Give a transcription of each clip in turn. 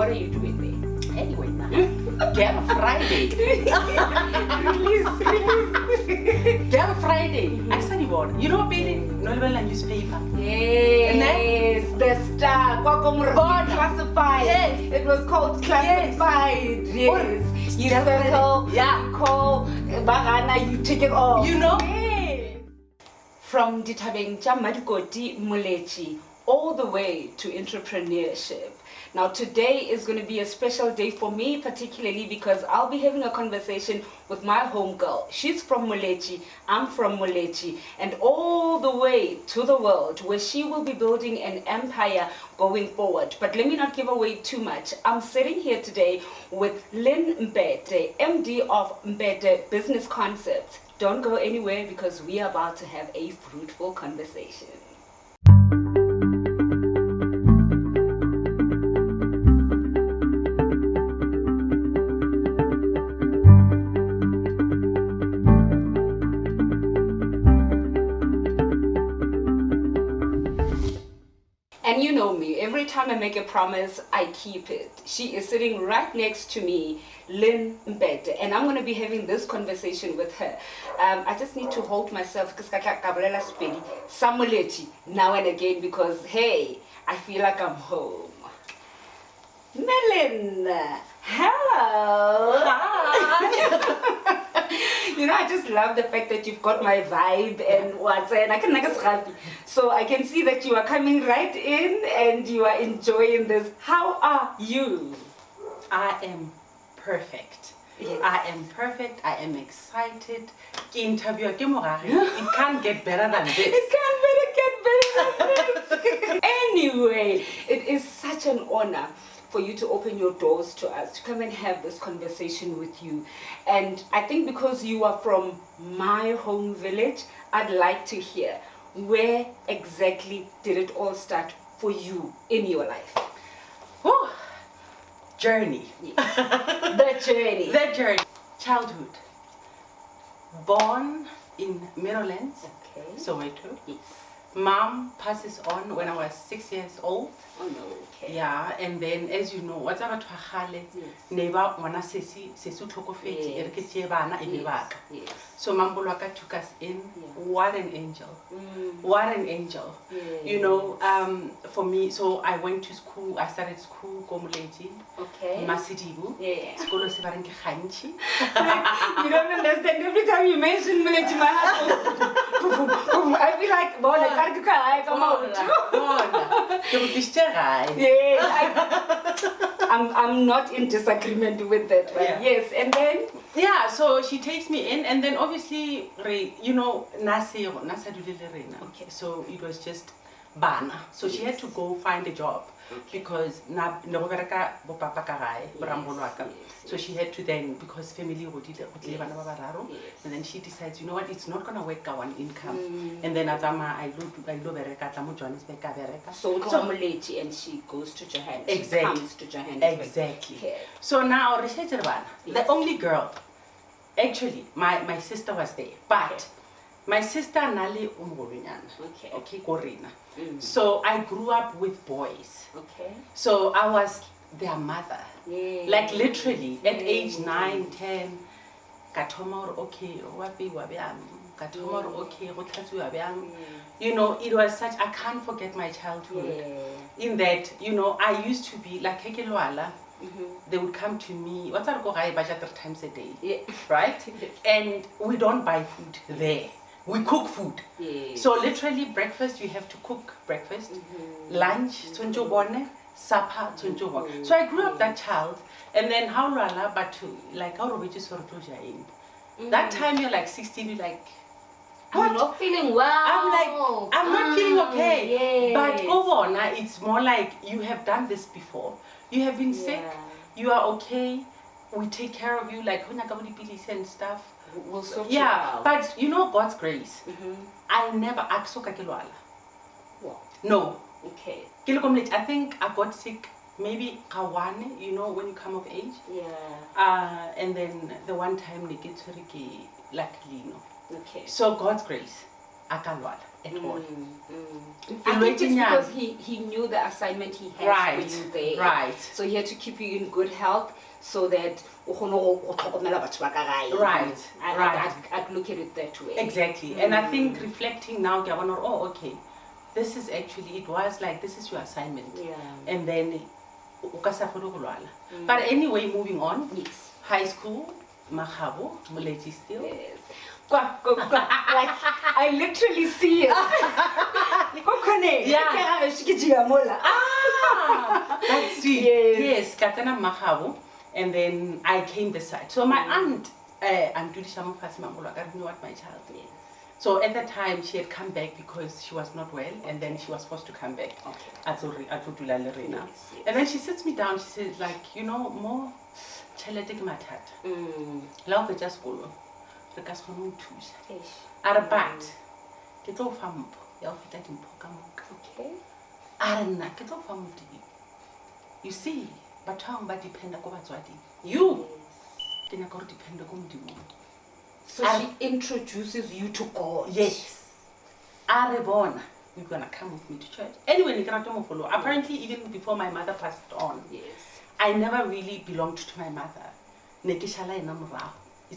What are you doing there? Anyway, now, Game Friday. Game Friday. I said you know, Billy, no newspaper. Yes, the star. Classified. Yes. It was called Classified. Yes. You circle, you call, Bagana, you take it off. You know? Yes. From Ditabeng Jamadikoti Mulechi all the way to entrepreneurship. Now today is going to be a special day for me, particularly because I'll be having a conversation with my homegirl. She's from Molechi, I'm from Molechi, and all the way to the world where she will be building an empire going forward. But let me not give away too much. I'm sitting here today with Linneth Mpete, MD of Mpete Business Concepts. Don't go anywhere because we are about to have a fruitful conversation. And you know me, every time I make a promise, I keep it. She is sitting right next to me, Linneth Mpete, and I'm going to be having this conversation with her. I just need to hold myself now and again because, hey, I feel like I'm home. Melin, hello. Hi. You know, I just love the fact that you've got my vibe and what's and I can make us happy. So I can see that you are coming right in and you are enjoying this. How are you? I am perfect. Yes. I am perfect. I am excited. It can't get better than this. It can't better get better than this. Anyway, it is such an honor for you to open your doors to us, to come and have this conversation with you. And I think because you are from my home village, I'd like to hear where exactly did it all start for you in your life? Whew. Journey. Yes. The journey. The journey. Childhood. Born in Meadowlands, Okay. Soweto. Yes. Mom passes on when I was 6 years old. Oh no, okay. Yeah, and then as you know, what's about neighbor wana sesi tlhokofetse e re ke tšee bana e be baka. Yes. So Mambo Lwaka took us in. Yeah. What an angel. Mm. What an angel. Yes. You know, for me, so I went to school, I started school, Gomuleji, Okay. Masidibu. Yeah. Skolo se ba reng ke kgantšhi. You don't understand. Every time you mention Millet, my heart goes, I feel like, boy, I can't cry. Come on. Yes, I'm not in disagreement with that, right? Yeah. Yes, and then? Yeah, so she takes me in, and then obviously, you know, Nasa Okay. so it was just bana. So she had to go find a job. Okay. Because so she had to then, because family and then she decides, you know what, it's not gonna work one income. And then I So Molechi, and she goes to Johannesburg. Exactly. Comes to Johannesburg. Exactly. Okay. So now Yes. the only girl, actually my sister was there, but Okay. my sister Nali Okay. okay, Corina. So I grew up with boys. Okay. So I was their mother. Yeah. Like literally at age 9, 10, you know, it was such, I can't forget my childhood. Yeah. In that, you know, I used to be like Kekelwala. They would come to me, what's our budget 3 times a day? Yeah. Right? Yes. And we don't buy food there. We cook food. Yeah. So literally breakfast, you have to cook breakfast. Lunch, supper, So I grew up that child. And then how lala, but like how that time you're like 16, you're like, what? I'm not feeling well. I'm not feeling okay. Yes. But over, it's more like you have done this before. You have been sick. You are okay. We take care of you, like and stuff. We'll sort yeah, you out. but you know God's grace. I never aksoka kelwala. No. Okay. I think I got sick maybe kawane, you know, when you come of age. Yeah. And then the one time they get like Lino. Okay. So God's grace. akalwala at all. I think it's because he knew the assignment he had for you there. Right. So he had to keep you in good health so that Right. I'd look at it that way. Exactly. And I think reflecting now, oh, okay, this is actually, it was like, this is your assignment. Yeah. And then, but anyway, moving on. Yes. High school, Mahabo, Molechi still. Yes. Like, I literally see it. Yeah. That's sweet. Yes, Katana Mahabo. And then I came this side. So my aunt, Aunt Judy Shamopasi Mamolo, I knew what my child is. So at that time, she had come back because she was not well, and then she was supposed to come back. Okay. Yes. And then she sits me down, she says, like, you know, more chaletic matat. Love just go. The gas for no twos. At a bat, get off from Yelfit in Pokamok. Okay. Arna, get off from you see, but how but depend on what's what you can go depend on you. So she introduces you to God. Yes. Arebona, you're gonna come with me to church. Anyway, you cannot follow. Apparently, even before my mother passed on, I never really belonged to my mother. It's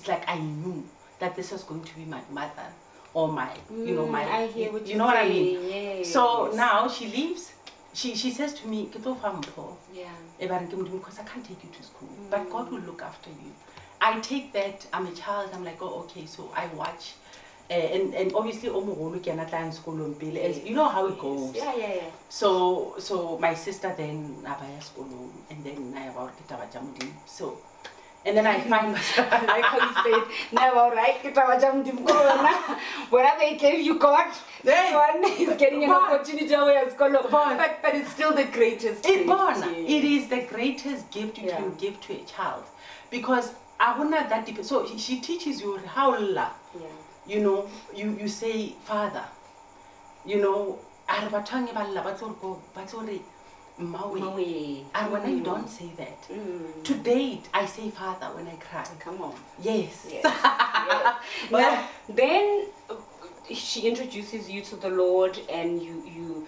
like I knew that this was going to be my mother or my, you know, my. I hear what you know what I mean? Yes. So now she leaves. She says to me, yeah. Because I can't take you to school, but God will look after you. I take that, I'm a child, I'm like, oh, okay, so I watch. And obviously, you know how it goes. Yeah. So my sister then, and then I about so. And then I find myself, like how you said, never right? Whatever they gave you, God, this one is getting an opportunity but it's still the greatest gift. It is the greatest gift you can give to a child. Because I wonder that depends. So she teaches you how, you know, you say Father, you know, Maui. And when you don't say that, to date, I say Father when I cry. Come on. Yes. Now, then she introduces you to the Lord, and you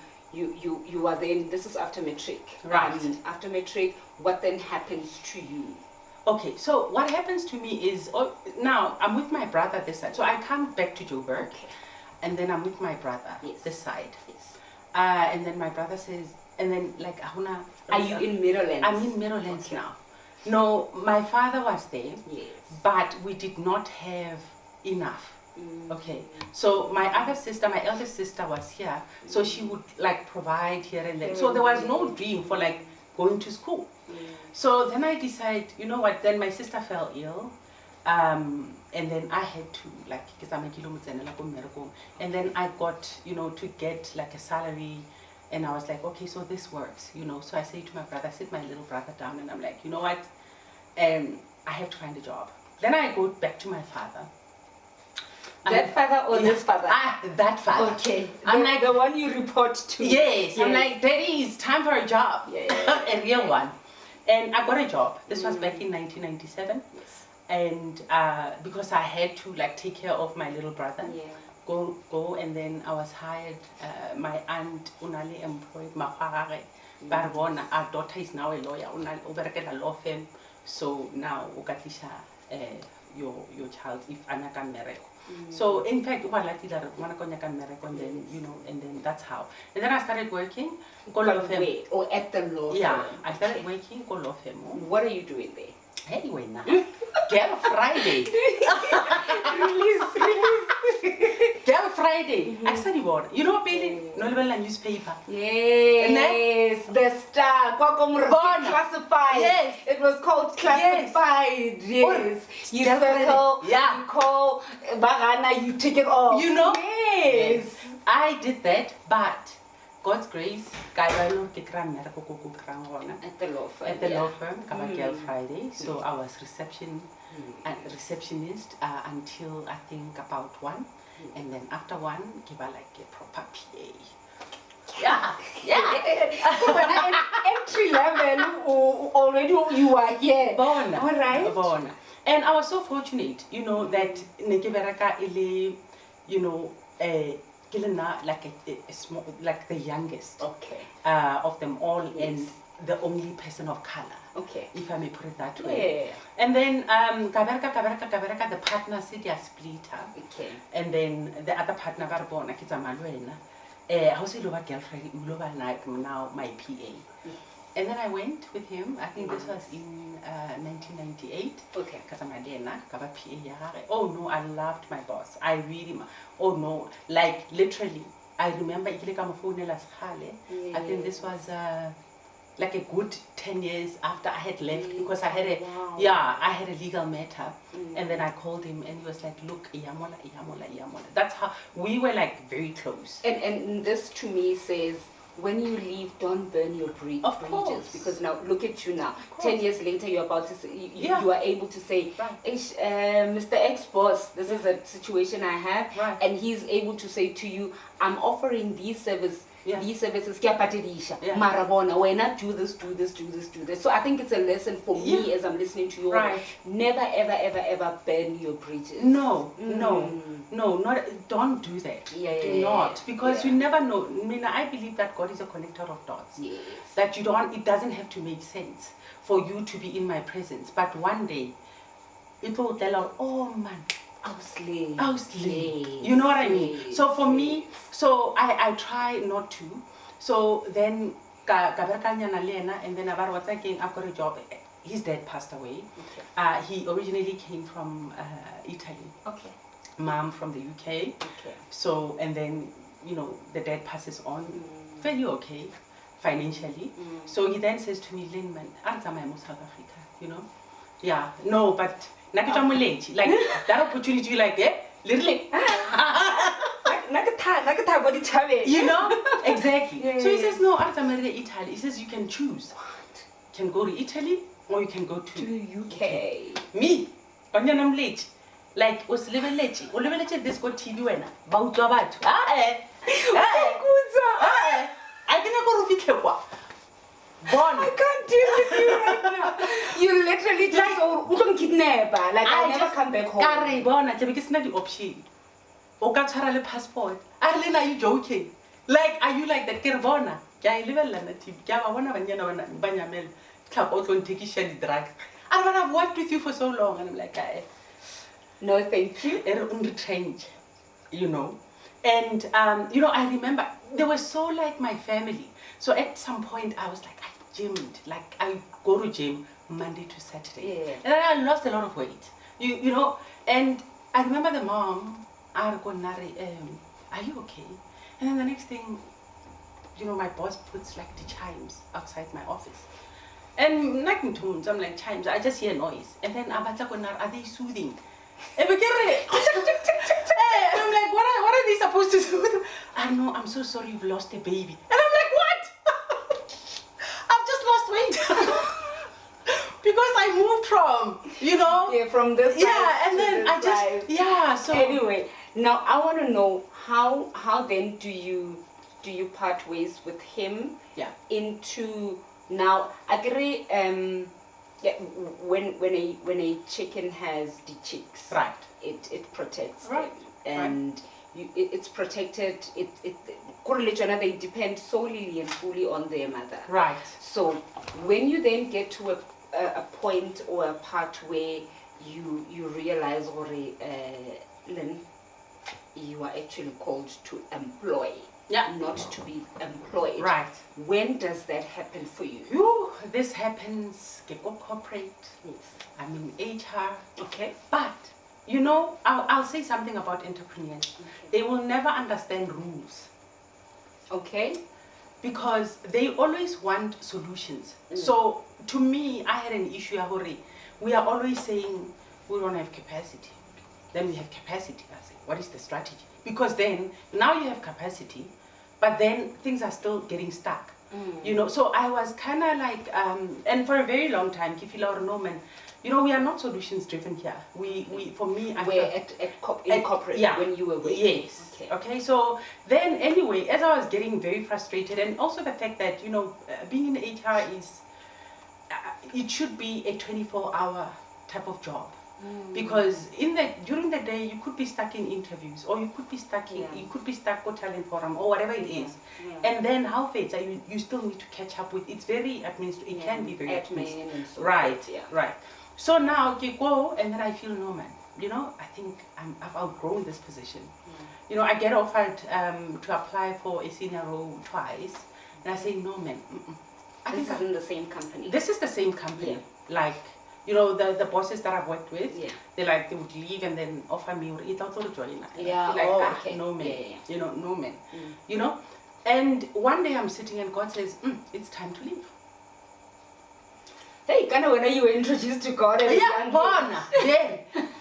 are then. This is after matric. Right. After matric, what then happens to you? Okay, so what happens to me is, now I'm with my brother this side. So I come back to Joburg, and then I'm with my brother this side. Yes. And then my brother says, and then like, are you in Meadowlands? I'm in Meadowlands now. No, my father was there, but we did not have enough. Okay, so my eldest sister was here, so she would like provide here and there. So there was no dream for like going to school. So then I decided, you know what, then my sister fell ill, and then I had to like, because I'm a kilometer and then I got, you know, to get like a salary. And I was like, okay, so this works, you know. So I say to my brother, I sit my little brother down, and I'm like, you know what, I have to find a job. Then I go back to my father. That father or this father? That father. Okay. I'm like the one you report to. Yes. I'm like, Daddy, it's time for a job. A real one. And I got a job. This was back in 1997. Yes. And because I had to like take care of my little brother. Go, and then I was hired. My aunt Unali employed Maponyane. Barbona, our daughter is now a lawyer. Unali over a law firm. So now ukatisha your child if Anaka Mereko. So in fact, and then you know, and then that's how. And then I started working. Or at the law firm. Yeah, I started working at law firm. What are you doing there? Anyway, now Girl Friday. Release. Girl Friday. I study what? You know, Billy? No newspaper. Yes. The Star. Classified. Yes. It was called Classified. Yes. You circle. Yeah. You call Bagana. You take it off. You know. Yes. I did that, but God's grace, at the law firm. At the law firm, Girl Friday. So I was receptionist until I think about 1, and then after 1, give her like a proper PA. Entry level, already you are here. Born. All right. Born. And I was so fortunate, you know, that Nekiberaka Ile, you know, Kilena, like a small, like the youngest Okay. of them all, Yes. and the only person of color, Okay. if I may put it that way. Yeah. And then kabereka, the partner said they are splitter. Okay. And then the other partner, Barbona, Kitzamalwena, how's he lover girlfriend, Ulova now my PA. Yes. And then I went with him, I think this was in 1998. Okay. Oh no, I loved my boss. I really, oh no, like literally, I remember I think this was like a good 10 years after I had left, because I had Wow. I had a legal matter. And then I called him and he was like, look, Iyamola. That's how we were, like, very close. And this to me says, when you leave, don't burn your Of bridges, course. because now look at you now. Of 10 course. years later, you're about to say, you are able to say, Right. Mr. Ex-boss, this is a situation I have, Right. and he's able to say to you, I'm offering these services. Yeah. These services, yeah. Yeah. Marabona, why not do this. So I think it's a lesson for me as I'm listening to you. Right. Never, ever burn your bridges. No, not, don't do that. Do not, because you never know. I mean, I believe that God is a connector of dots. Yes. That it doesn't have to make sense for you to be in my presence. But one day, people will tell out, oh man, I was late. Yes. You know what I mean? Yes. So for me, so I try not to. So then, and then what's again, I've got a job. His dad passed away. Okay. He originally came from Italy. Okay. Mom from the UK. Okay. So, and then, the dad passes on. Very okay, financially. So he then says to me, Lynn, man, I'm South Africa, Yeah, no, but like that opportunity, like, literally. Exactly. Yes. So he says, no, I'm Italy. He says, you can choose. You can go to Italy or you can go to UK. Me, I'm late. Like, was living late. This go TV when about. I cannot go to Fitlewa. I can't deal with you right now. You literally just like, kidnapper. Like, I'll never come back home. It's not the option. Okatara passport. Arlene, are you joking? Like, are you like that? Kerbona. I live in Lana TV. I want to Banyamel. Club also take the drugs. I've worked with you for so long. And I'm like, no, thank you. Change, And, I remember they were so like my family. So at some point, I was like, I gymmed. Like, I go to gym Monday to Saturday. Yeah. And I lost a lot of weight. And I remember the mom, are you okay? And then the next thing, my boss puts like the chimes outside my office. And nothing tunes, I'm like, chimes, I just hear noise. And then are they soothing? And I'm like, what are they supposed to do? I know, I'm so sorry you've lost a baby. And I'm like, what? I've just lost weight. Because I moved from, Yeah, from this side and to then this side. so anyway, now I want to know how then do you part ways with him? Yeah. Into now, I agree. When a chicken has the chicks, right, it protects right, them. And it's protected. They depend solely and fully on their mother. Right. So when you then get to a point or a part where you realize, Lynn, you are actually called to employ, not to be employed. Right. When does that happen for you? This happens corporate. Yes. I'm in HR. Okay. But I'll say something about entrepreneurs. Okay. They will never understand rules. Okay. Because they always want solutions. So to me, I had an issue. We are always saying we don't have capacity. Then we have capacity. I say, what is the strategy? Because then now you have capacity, but then things are still getting stuck. So I was kind of like, and for a very long time, Kifila or Norman, we are not solutions driven here. For me, I were in corporate when you were working. Yes. Okay. So then, anyway, as I was getting very frustrated, and also the fact that being in HR is, it should be a 24-hour type of job. Because during the day you could be stuck in interviews, or you could be stuck in, you could be stuck at talent forum or whatever it is. And then how fate you still need to catch up with. It's very it can be very administrative. Right. Right. So now you go, and then I feel, no man, I think I've outgrown this position. I get offered to apply for a senior role twice, and I say, no man, This is in the same company. This is the same company. Like, the bosses that I've worked with, they would leave and then offer me or eat out or join. Okay. No man. No man. And one day I'm sitting and God says, it's time to leave. Hey, kind of when you were introduced to God as born. Then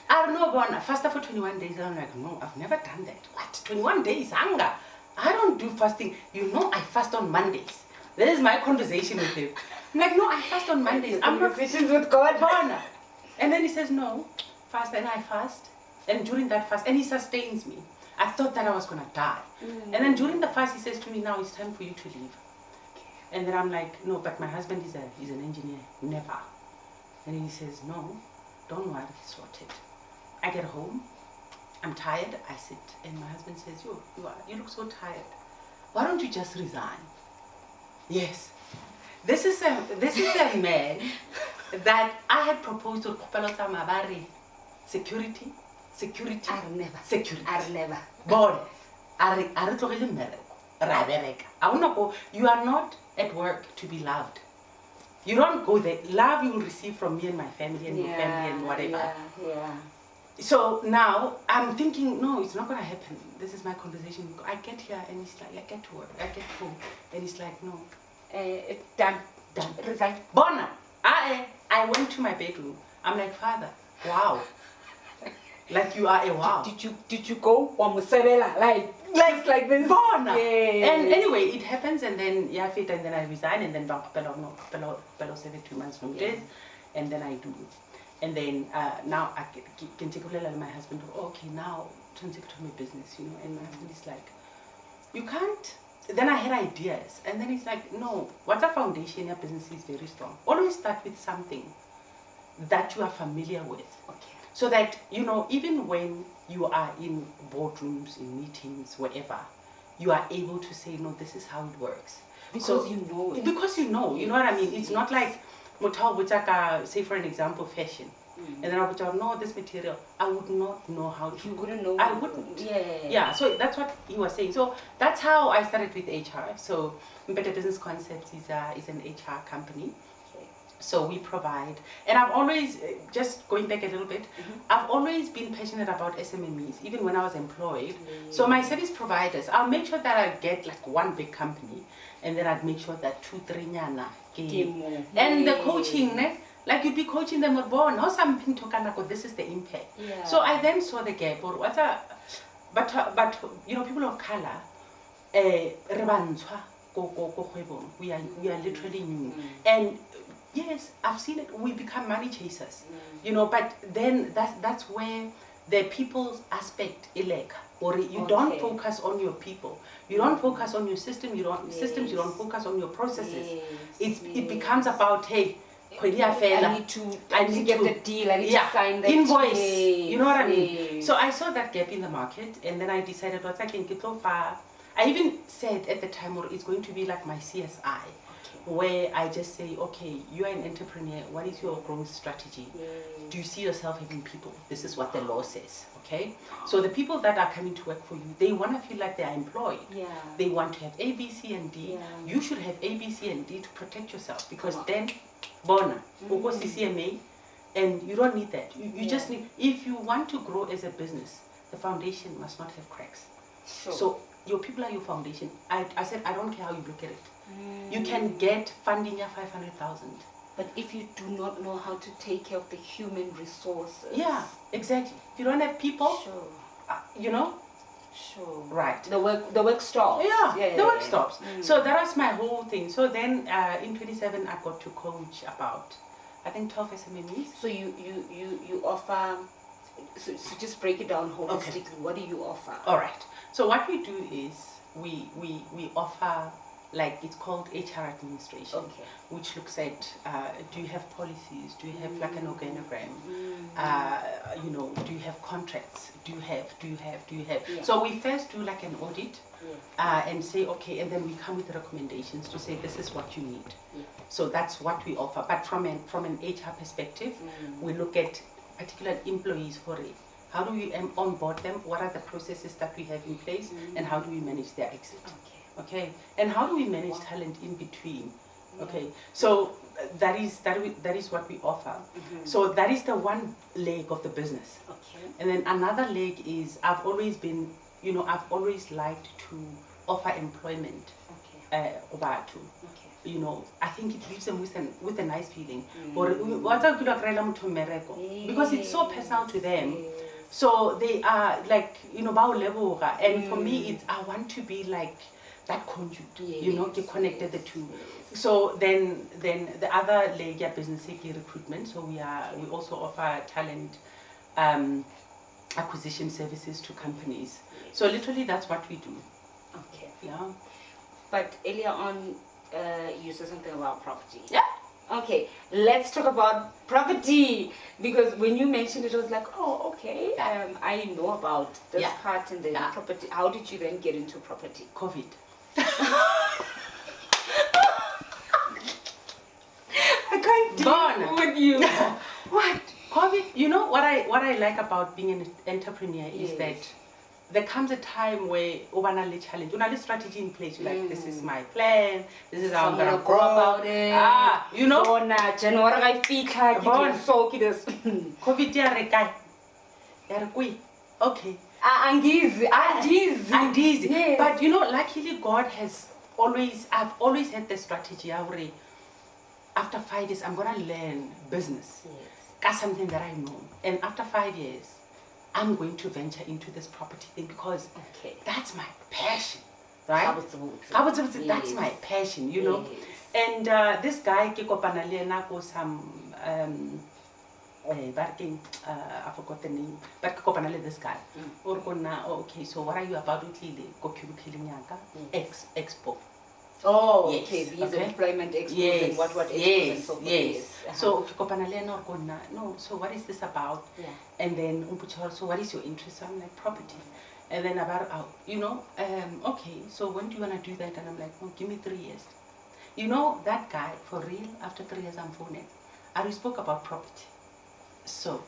I don't know, born. Fasted for 21 days. I'm like, no, I've never done that. What? 21 days hunger? I don't do fasting. I fast on Mondays. This is my conversation with him. I'm like, no, I fast on Mondays. I'm conversations with God. And then he says, no, fast. And I fast. And during that fast, and he sustains me. I thought that I was going to die. And then during the fast, he says to me, now it's time for you to leave. And then I'm like, no, but my husband is an engineer. Never. And he says, no, don't worry, sorted. I get home. I'm tired. I sit. And my husband says, you look so tired. Why don't you just resign? Yes. This is a man that I had proposed to Kopelota Mabari. Security. I'll never. Born. You are not at work to be loved. You don't go there. Love you will receive from me and my family and your family and whatever. So now I'm thinking, no, it's not going to happen. This is my conversation. I get here and it's like, I get to work, I get home, and it's like, no. Done. Resign. Bona. I went to my bedroom. I'm like, Father, wow. Like you are a wow. Did you go Wamusebela like this? Bona. And anyway, it happens, and then and then I resign, and then Pelo 2 months notice, and then I do. And then now I can take my husband. Okay, now turn to my business, And my husband is like, you can't. Then I had ideas, and then he's like, no, what's a foundation? Your business is very strong. Always start with something that you are familiar with. Okay. So that, even when you are in boardrooms, in meetings, whatever, you are able to say, no, this is how it works. Because you know it. Because you know what I mean? It's not like, say for an example, fashion. And then I would tell, no, this material, I would not know how to. You wouldn't know. I wouldn't. Yeah, so that's what he was saying. So that's how I started with HR. So Mpete Business Concepts is an HR company. So we provide, and I've always, just going back a little bit, I've always been passionate about SMMEs, even when I was employed. So my service providers, I'll make sure that I get like one big company, and then I'd make sure that 2, 3 nyana. And the coaching, like you'd be coaching them with born. How something to this is the impact. So I then saw the gap. Or but people of color, we are literally new. And yes, I've seen it. We become money chasers, But then that's where the people's aspect, or you don't focus on your people. You don't focus on your system. You don't focus on your processes. It becomes about, hey, I need to get the deal. I need to sign the invoice. You know what I mean? So I saw that gap in the market, and then I decided what I can get so far. I even said at the time, or it's going to be like my CSI, where I just say, okay, you're an entrepreneur. What is your growth strategy? Do you see yourself having people? This is what the law says. Okay. So the people that are coming to work for you, they want to feel like they are employed. They want to have A, B, C, and D. You should have A, B, C, and D to protect yourself, because then. Bona, CCMA, and you don't need that. You just need, if you want to grow as a business, the foundation must not have cracks. So your people are your foundation. I said, I don't care how you look at it. You can get funding at 500,000. But if you do not know how to take care of the human resources. Yeah, exactly. If you don't have people, Sure. Right. The work stops. The work stops. So that was my whole thing. So then in 27 I got to coach about, I think, 12 SMMEs. So you offer, so just break it down holistically. What do you offer? All right. So what we do is we offer like it's called HR administration, Okay. which looks at do you have policies, do you have like an organogram, you know, do you have contracts, do you have. Yeah. So we first do like an audit Yeah. and say okay, and then we come with recommendations to say this is what you need. Yeah. So that's what we offer. But from an HR perspective, we look at particular employees for it. How do we onboard them? What are the processes that we have in place, and how do we manage their exit? Okay, and how do we manage talent in between? Okay, so that is what we offer. So that is the one leg of the business. Okay. And then another leg is I've always liked to offer employment. Okay. Okay. You know, I think it leaves them with a nice feeling. Because it's so personal to them. So they are like, you know, and for me it's I want to be like that conduit, you know, get connected the two. So then the other leg of business is recruitment. So we also offer talent acquisition services to companies. So literally that's what we do. Okay. Yeah. But earlier on, you said something about property. Yeah. Okay, let's talk about property, because when you mentioned it, I was like, oh, okay, I know about this part in the property. How did you then get into property? COVID. I can't deal with you. What? COVID, you know what I like about being an entrepreneur is that there comes a time where you challenge, you strategy in place. You're like, this is my plan, this is how I'm gonna go about it. You know? January COVID okay. Andizi. Yes. But you know, luckily God has I've always had the strategy. After 5 years, I'm gonna learn business. Yes. That's something that I know. And after 5 years, I'm going to venture into this property thing because that's my passion, right? That's my passion, you know. And this guy, I forgot the name, but this guy. Okay, so what are you about? Expo. Oh, yes. okay. These are employment expos and what expos and so forth. Yes. So no. So what is this about? Yeah. And then so what is your interest? So I'm like property. And then about you know, okay. So when do you wanna do that? And I'm like, oh, give me 3 years. You know that guy for real. After 3 years, I'm phoning. We spoke about property. So.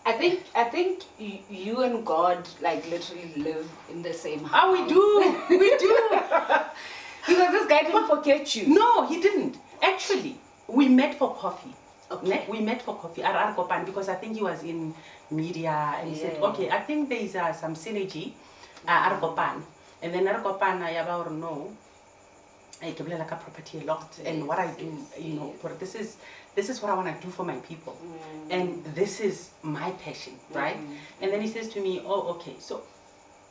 I think you and God like literally live in the same house. Oh, we do. Because this guy didn't forget you. No, he didn't. Actually, we met for coffee. Okay. We met for coffee at Arkopan because I think he was in media and he said, okay, I think there is some synergy at Arkopan. And then Arkopan, I about know, I give like a property a lot. And what I do, you know, this is what I want to do for my people. And this is my passion, right? And then he says to me, oh, okay. So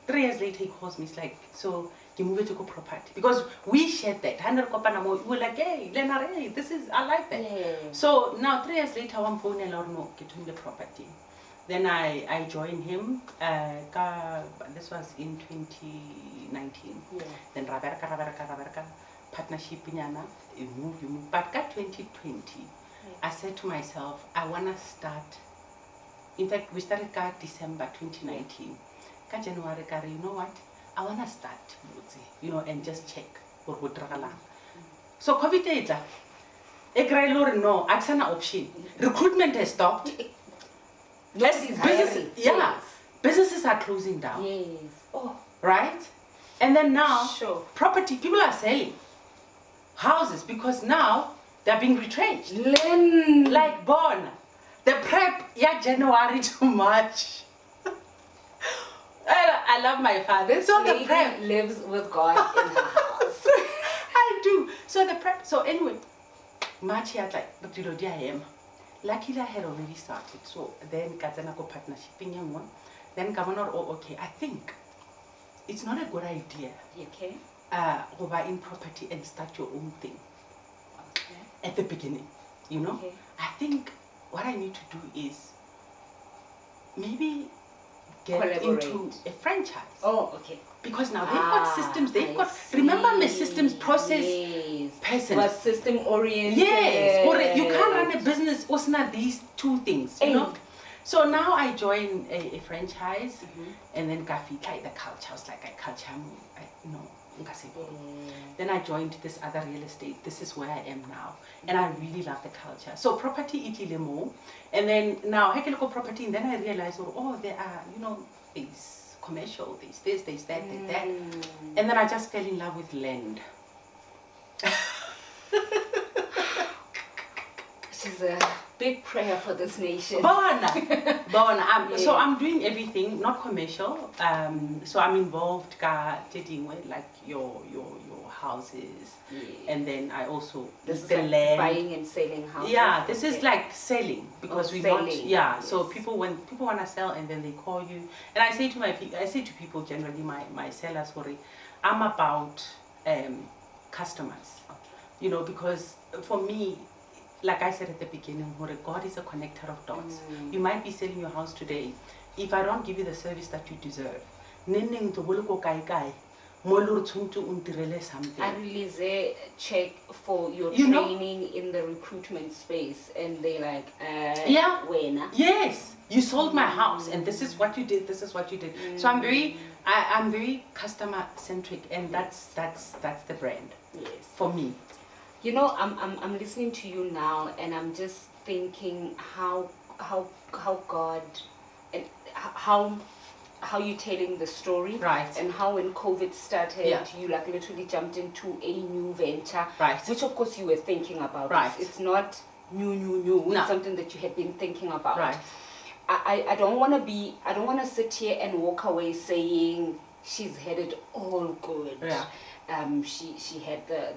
3 years later, he calls me. He's like, so you move to go property because we shared that. We're like, hey, Lena, hey, I like that. Yeah. So now 3 years later, I'm phoning no, get him the property. Then I joined him. This was in 2019. Yeah. Then Raberka, partnership you move. But got 2020, I said to myself, I wanna start. In fact, we started December 2019. January, you know what? I want to start, you know, and just check what would So COVID data, no, that's an option. Recruitment has stopped. Businesses are closing down. Yes. Oh. Right? And then now, property, people are selling houses because now they're being retrenched. Like born. The prep, January to March. I love my father. So the prep lives with God in her house. I do. So the prep. So anyway, March I like, but you know, I am. Luckily, I had already started. So then, Katanako partnership in young one. Then Governor, okay, I think it's not a good idea. Okay. Go buy in property and start your own thing. Okay. At the beginning, you know. Okay. I think what I need to do is maybe get Collaborate. into a franchise. Oh, okay. Because now they've got systems, they've got, see. remember my systems, process, Yes. person. Was system oriented. Yes, or you can't run a business, what's not these two things, you know? So now I join a franchise, and then Kafika, the culture, I was like, I culture, no. Then I joined this other real estate. This is where I am now. And I really love the culture. So property itilemo. And then now I can look at property, and then I realized, oh, there are, you know, these commercial, there's this, there's that, there's that. And then I just fell in love with land. Which is a big prayer for this nation. Bona. So I'm doing everything, not commercial. So I'm involved like your houses, and then I also this is the like land, buying and selling houses. Yeah, this is like selling because we want. Yeah, yes. so people when people want to sell and then they call you, and I say to people generally my sellers, I'm about customers, you know, because for me, like I said at the beginning, God is a connector of dots. You might be selling your house today. If I don't give you the service that you deserve, I release a check for your You know? training in the recruitment space, and they like, Yeah. Wena. Yes, you sold my house, and this is what you did. This is what you did. So I'm very customer centric, and that's the brand. Yes. For me. You know, I'm listening to you now, and I'm just thinking how God and how you telling the story, Right. and how when COVID started, Yeah. you like literally jumped into a new venture, Right. which of course you were thinking about. Right. It's not new. No. It's something that you had been thinking about. Right. I don't want to sit here and walk away saying she's had it all good. Yeah. She had the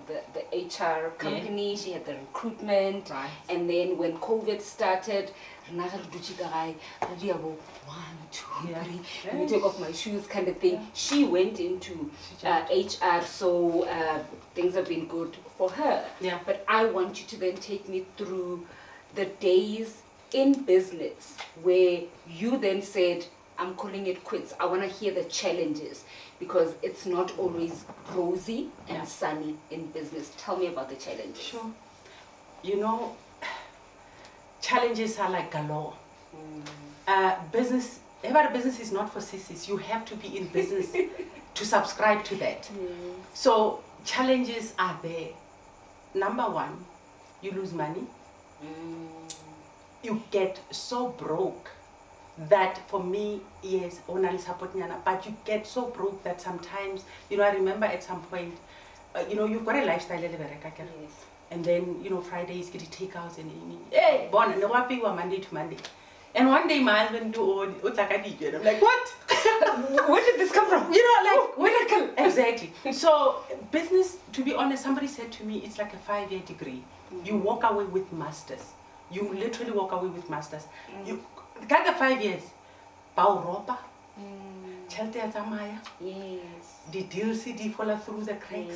HR company, she had the recruitment, Right. and then when COVID started, 1, 2, Yeah. 3, let me take off my shoes kind of thing. She went into HR, so things have been good for her. Yeah. But I want you to then take me through the days in business where you then said, I'm calling it quits. I want to hear the challenges, because it's not always rosy and sunny in business. Tell me about the challenges. Sure. You know, challenges are like galore. Every business is not for sissies. You have to be in business to subscribe to that. So challenges are there. Number one, you lose money. You get so broke that for me, yes, but you get so broke that sometimes, you know, I remember at some point, you know, you've got a lifestyle, and then, you know, Fridays get takeouts and hey, Monday to Monday. And one day my husband do and I'm like, what? Where did this come from? You know, like, miracle. Exactly. So business, to be honest, somebody said to me, it's like a 5-year degree. You walk away with masters. You literally walk away with masters. You got 5 years. Ropa. Yes. The deals CD follow through the cracks.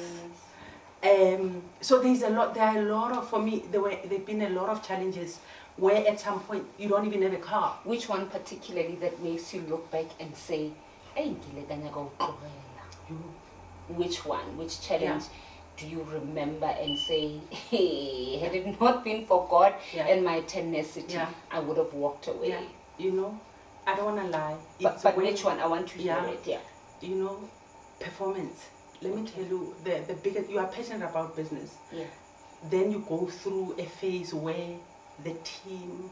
So there are a lot of, for me, there've been a lot of challenges where at some point you don't even have a car. Which one particularly that makes you look back and say, hey, which one? Which challenge do you remember and say, hey, had it not been for God and my tenacity, I would have walked away? Yeah. You know, I don't want to lie. But which one? I want to hear it. Yeah. You know, performance. Let me tell you, the biggest, you are passionate about business. Yeah. Then you go through a phase where the team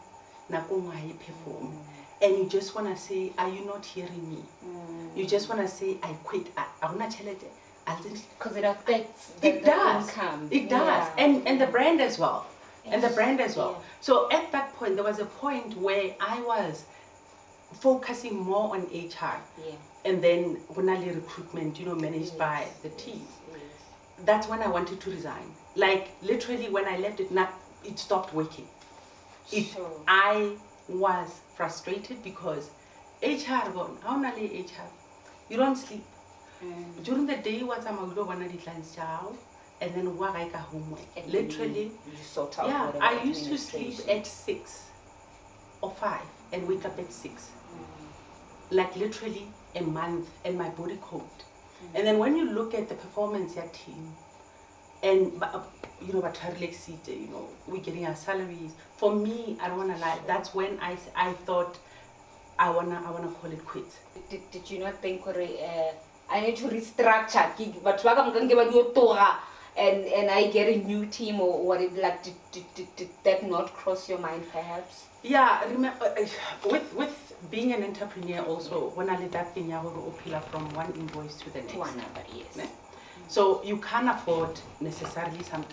perform, and you just want to say, are you not hearing me? You just want to say, I quit. I want to challenge it. Because it affects the income. It does. And the brand as well. And the brand as well. So at that point, there was a point where I was focusing more on HR. And then Gunali recruitment, you know, managed by the team. That's when I wanted to resign. Like literally when I left it, it stopped working. I was frustrated because HR gone, how only HR? You don't sleep. During the day, what's I'm going to one of the clients chow, and then work like a homework. Literally, you sort out. Yeah, I used to sleep at 6 or 5 and wake up at 6. like literally a month and my body code. And then when you look at the performance your team, and you know, but you know, we're getting our salaries. For me, I don't wanna lie, that's when I thought I wanna call it quits. Did you not think, I need to restructure, but and I get a new team or whatever? Like, did that not cross your mind, perhaps? Yeah, remember, with being an entrepreneur also, when I did that thing, I would pillar from one invoice to the next. To another, yes. Ne? So you can't afford necessarily some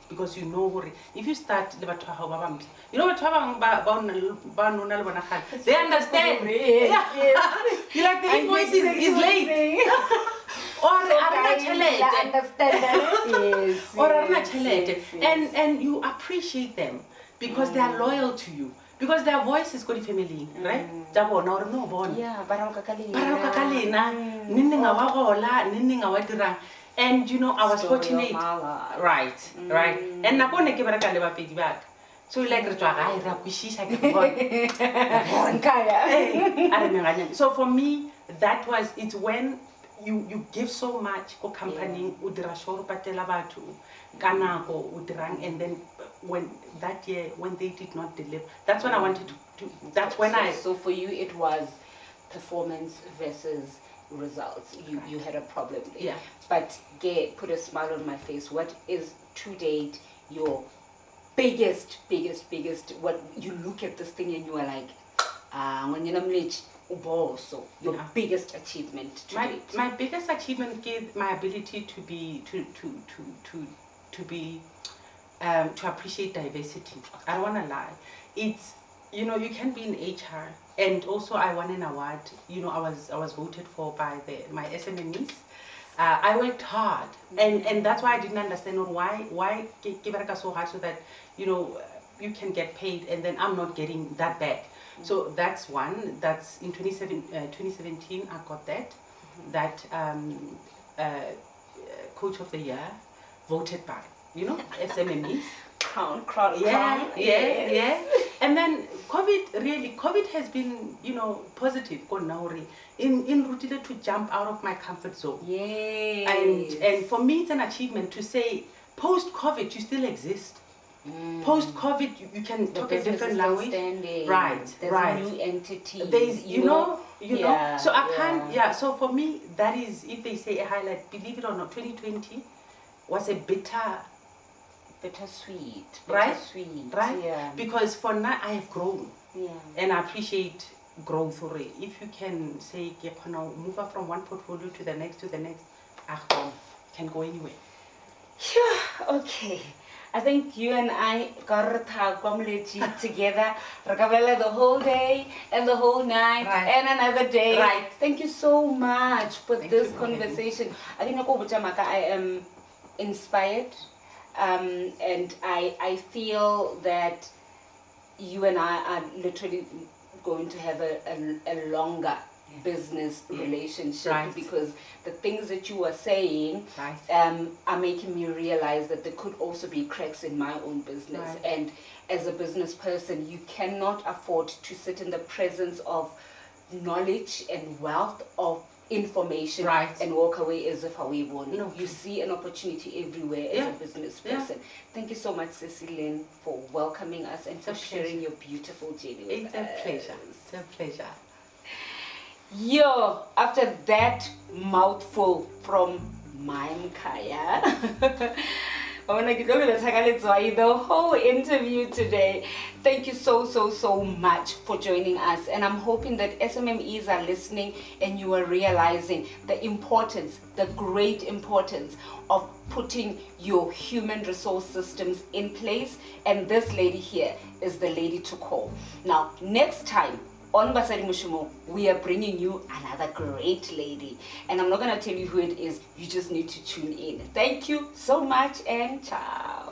because you know if you start you know they understand. You like the invoice is late. Or and you appreciate them because they are loyal to you, because their voice is good family, right? Yeah, and you know, I was Story fortunate. Right. And so like so for me, that was, it's when you give so much for company, and then when that year, when they did not deliver, that's when I wanted to that's when so for you it was performance versus results. You had a problem there. Yeah. But put a smile on my face. What is to date your biggest, what you look at this thing and you are like, when you're so your biggest achievement to date? My biggest achievement is my ability to be to appreciate diversity. I don't want to lie. It's, you know, you can be in HR, and also I won an award. You know, I was voted for by my SMMEs. I worked hard, and that's why I didn't understand why give so hard so that, you know, you can get paid and then I'm not getting that back. So that's one. That's in 2017 I got that. That Coach of the Year voted by, you know, SMMEs. Crown. Yeah. And then COVID has been, you know, positive. In Rutile to jump out of my comfort zone. Yes. And for me it's an achievement to say post-COVID you still exist. Post-COVID you can talk a different language. Right. There's a new entity. There's you know. So I can't so for me that is, if they say a highlight, believe it or not, 2020 was a bittersweet. Right? Yeah. Because for now I have grown. Yeah. And I appreciate growth. If you can say move up from one portfolio to the next, can go anywhere. Yeah, okay. I think you and I got together the whole day and the whole night and another day. Right. Thank you so much for this conversation. I think I am inspired, and I feel that you and I are literally going to have a longer business relationship, because the things that you are saying are making me realize that there could also be cracks in my own business. And as a business person, you cannot afford to sit in the presence of knowledge and wealth of information and walk away as if we won. No. You see an opportunity everywhere as a business person. Thank you so much, Cecily, for welcoming us and for sharing your beautiful journey with us. It's a pleasure. Yo, after that mouthful from Mkaya, I want to give the whole interview today. Thank you so much for joining us, and I'm hoping that SMMEs are listening and you are realizing the great importance of putting your human resource systems in place, and this lady here is the lady to call. Now, next time on Basadi Moshomong, we are bringing you another great lady. And I'm not going to tell you who it is. You just need to tune in. Thank you so much, and ciao.